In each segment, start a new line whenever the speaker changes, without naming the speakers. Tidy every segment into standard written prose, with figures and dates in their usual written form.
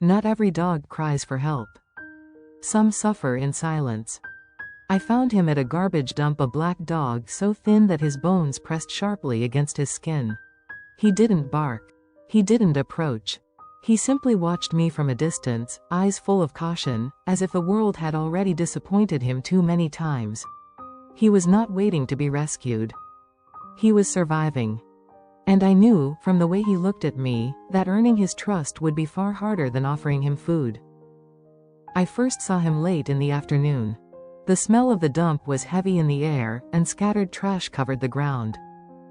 Not every dog cries for help. Some suffer in silence. I found him at a garbage dump, a black dog so thin that his bones pressed sharply against his skin. He didn't bark. He didn't approach. He simply watched me from a distance, eyes full of caution, as if the world had already disappointed him too many times. He was not waiting to be rescued. He was surviving. And I knew, from the way he looked at me, that earning his trust would be far harder than offering him food. I first saw him late in the afternoon. The smell of the dump was heavy in the air, and scattered trash covered the ground.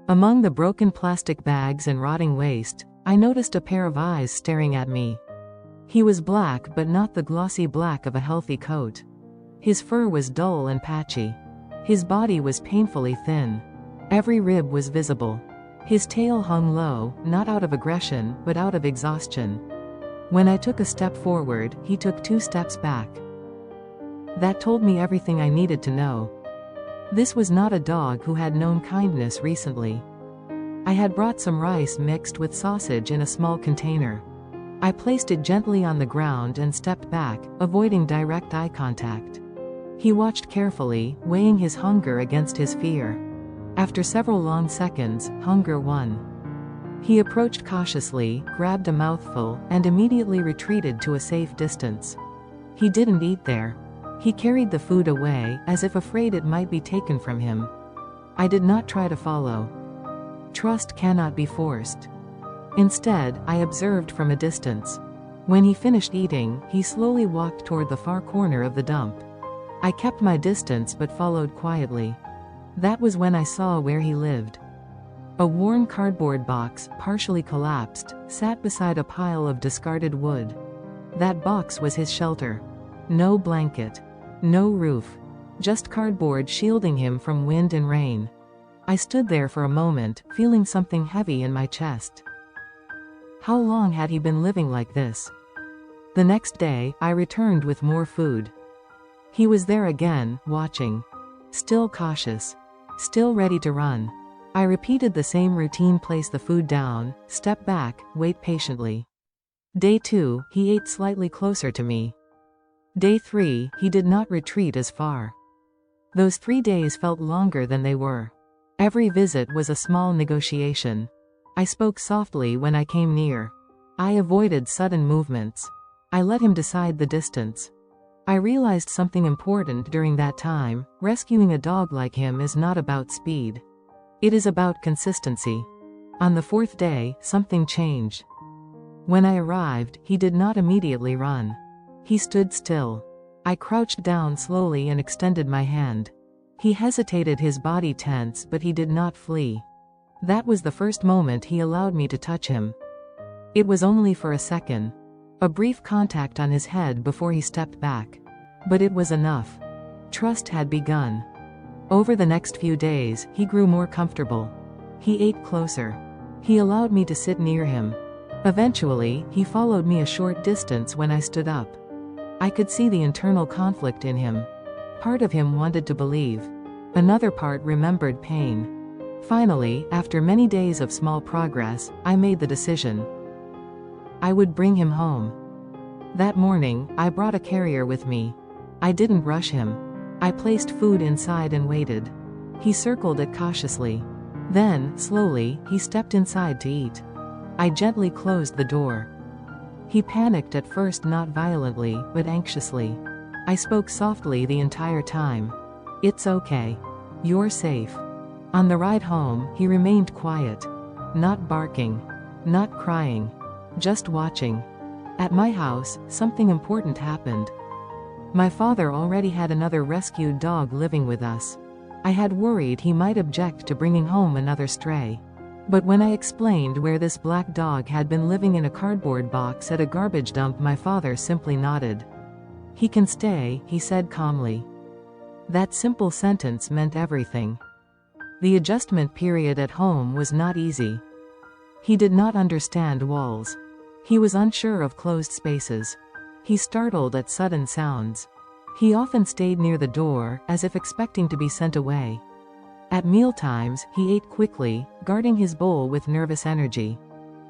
Among the broken plastic bags and rotting waste, I noticed a pair of eyes staring at me. He was black, but not the glossy black of a healthy coat. His fur was dull and patchy. His body was painfully thin. Every rib was visible. His tail hung low, not out of aggression, but out of exhaustion. When I took a step forward, he took 2 steps back. That told me everything I needed to know. This was not a dog who had known kindness recently. I had brought some rice mixed with sausage in a small container. I placed it gently on the ground and stepped back, avoiding direct eye contact. He watched carefully, weighing his hunger against his fear. After several long seconds, hunger won. He approached cautiously, grabbed a mouthful, and immediately retreated to a safe distance. He didn't eat there. He carried the food away, as if afraid it might be taken from him. I did not try to follow. Trust cannot be forced. Instead, I observed from a distance. When he finished eating, he slowly walked toward the far corner of the dump. I kept my distance but followed quietly. That was when I saw where he lived. A worn cardboard box, partially collapsed, sat beside a pile of discarded wood. That box was his shelter. No blanket. No roof. Just cardboard shielding him from wind and rain. I stood there for a moment, feeling something heavy in my chest. How long had he been living like this? The next day, I returned with more food. He was there again, watching. Still cautious. Still ready to run. I repeated the same routine: place the food down, step back, wait patiently. Day 2, he ate slightly closer to me. Day 3, he did not retreat as far. Those 3 days felt longer than they were. Every visit was a small negotiation. I spoke softly when I came near. I avoided sudden movements. I let him decide the distance. I realized something important during that time: rescuing a dog like him is not about speed. It is about consistency. On the 4th day, something changed. When I arrived, he did not immediately run. He stood still. I crouched down slowly and extended my hand. He hesitated, his body tense, but he did not flee. That was the first moment he allowed me to touch him. It was only for a second. A brief contact on his head before he stepped back. But it was enough. Trust had begun. Over the next few days, he grew more comfortable. He ate closer. He allowed me to sit near him. Eventually, he followed me a short distance when I stood up. I could see the internal conflict in him. Part of him wanted to believe. Another part remembered pain. Finally, after many days of small progress, I made the decision. I would bring him home. That morning, I brought a carrier with me. I didn't rush him. I placed food inside and waited. He circled it cautiously. Then, slowly, he stepped inside to eat. I gently closed the door. He panicked at first, not violently, but anxiously. I spoke softly the entire time. It's okay. You're safe. On the ride home, he remained quiet. Not barking. Not crying. Just watching. At my house, something important happened. My father already had another rescued dog living with us. I had worried he might object to bringing home another stray. But when I explained where this black dog had been living in a cardboard box at a garbage dump, my father simply nodded. "He can stay," he said calmly. That simple sentence meant everything. The adjustment period at home was not easy. He did not understand walls. He was unsure of closed spaces. He startled at sudden sounds. He often stayed near the door, as if expecting to be sent away. At mealtimes, he ate quickly, guarding his bowl with nervous energy.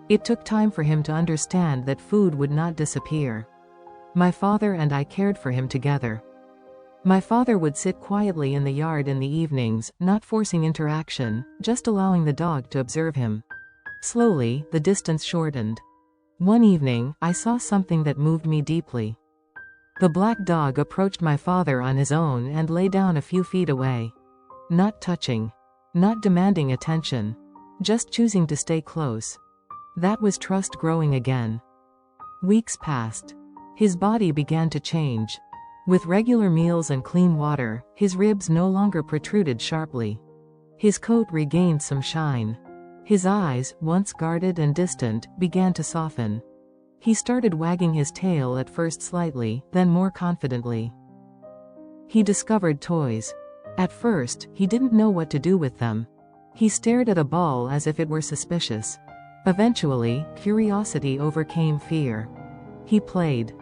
It took time for him to understand that food would not disappear. My father and I cared for him together. My father would sit quietly in the yard in the evenings, not forcing interaction, just allowing the dog to observe him. Slowly, the distance shortened. One evening, I saw something that moved me deeply. The black dog approached my father on his own and lay down a few feet away. Not touching. Not demanding attention. Just choosing to stay close. That was trust growing again. Weeks passed. His body began to change. With regular meals and clean water, his ribs no longer protruded sharply. His coat regained some shine. His eyes, once guarded and distant, began to soften. He started wagging his tail at first slightly, then more confidently. He discovered toys. At first, he didn't know what to do with them. He stared at a ball as if it were suspicious. Eventually, curiosity overcame fear. He played.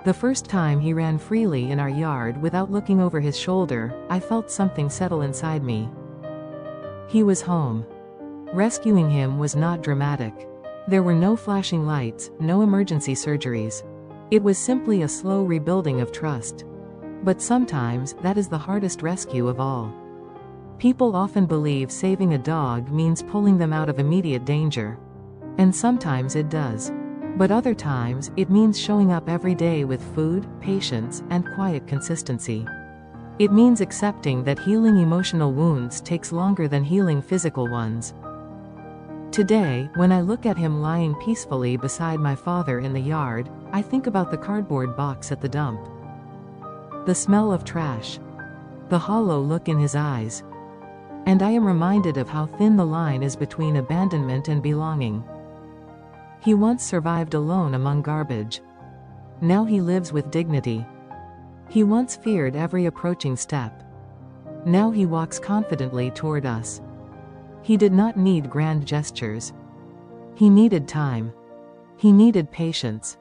The first time he ran freely in our yard without looking over his shoulder, I felt something settle inside me. He was home. Rescuing him was not dramatic. There were no flashing lights, no emergency surgeries. It was simply a slow rebuilding of trust. But sometimes, that is the hardest rescue of all. People often believe saving a dog means pulling them out of immediate danger. And sometimes it does. But other times, it means showing up every day with food, patience, and quiet consistency. It means accepting that healing emotional wounds takes longer than healing physical ones. Today, when I look at him lying peacefully beside my father in the yard, I think about the cardboard box at the dump. The smell of trash. The hollow look in his eyes. And I am reminded of how thin the line is between abandonment and belonging. He once survived alone among garbage. Now he lives with dignity. He once feared every approaching step. Now he walks confidently toward us. He did not need grand gestures. He needed time. He needed patience.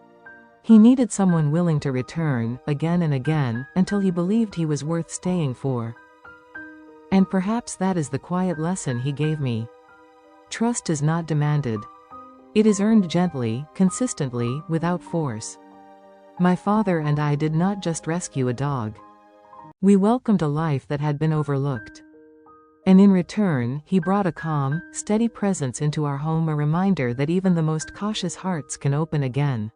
He needed someone willing to return, again and again, until he believed he was worth staying for. And perhaps that is the quiet lesson he gave me. Trust is not demanded. It is earned gently, consistently, without force. My father and I did not just rescue a dog. We welcomed a life that had been overlooked. And in return, he brought a calm, steady presence into our home, a reminder that even the most cautious hearts can open again.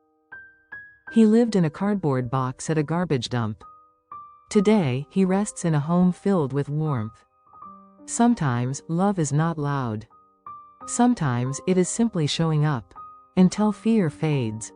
He lived in a cardboard box at a garbage dump. Today, he rests in a home filled with warmth. Sometimes, love is not loud. Sometimes, it is simply showing up. Until fear fades.